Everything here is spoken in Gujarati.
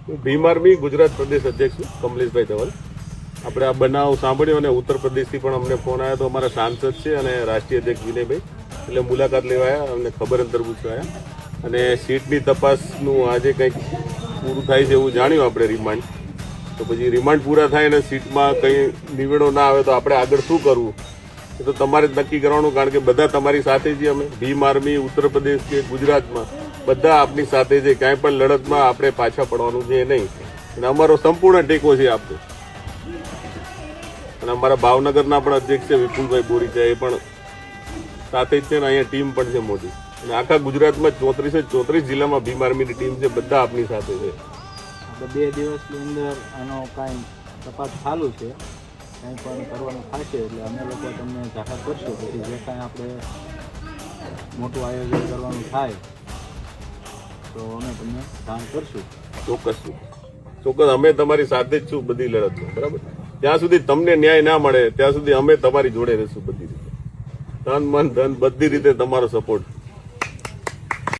હું ભીમ આર્મી ગુજરાત પ્રદેશ અધ્યક્ષ છું કમલેશભાઈ ધવલ. આપણે આ બનાવ સાંભળ્યો અને ઉત્તર પ્રદેશથી પણ અમને ફોન આવ્યો. તો અમારા સાંસદ છે અને રાષ્ટ્રીય અધ્યક્ષ વિનયભાઈ, એટલે મુલાકાત લેવા આવ્યા, અમને ખબર અંતર પૂછવા આવ્યા અને સીટની તપાસનું આજે કંઈક પૂરું થાય છે એવું જાણ્યું આપણે રિમાન્ડ. તો પછી રિમાન્ડ પૂરા થાય અને સીટમાં કંઈ નિવેડો ના આવે તો આપણે આગળ શું કરવું એ તો તમારે જ નક્કી કરવાનું, કારણ કે બધા તમારી સાથે છીએ. અમે ભીમ આર્મી ઉત્તર પ્રદેશ કે ગુજરાતમાં બધા આપની સાથે છે. ક્યાંય પણ લડતમાં આપણે પાછા પડવાનું છે નહીં અને અમારો સંપૂર્ણ ટેકો છે આપને. અને અમારા ભાવનગરના પણ અધ્યક્ષ છે વિપુલભાઈ બોરીચા, એ પણ સાથે જ છે ને અહીંયા ટીમ પણ છે મોટી. અને આખા ગુજરાતમાં 34 જિલ્લામાં ભીમ આર્મીની ટીમ છે, બધા આપની સાથે છે. 2 દિવસની અંદર આનો કાંઈ તપાસ ચાલુ છે, કંઈ પણ કરવાનું થશે એટલે અમે લોકો તમને જાહેર કરશું. પછી જે કાંઈ આપણે મોટું આયોજન કરવાનું થાય તો અમે તમને જાણ કરશું. ચોક્કસ અમે તમારી સાથે જ છું બધી લડતમાં, બરાબર. જ્યાં સુધી તમને ન્યાય ના મળે ત્યાં સુધી અમે તમારી જોડે રહીશું બધી રીતે. તન મન ધન બધી રીતે તમારો સપોર્ટ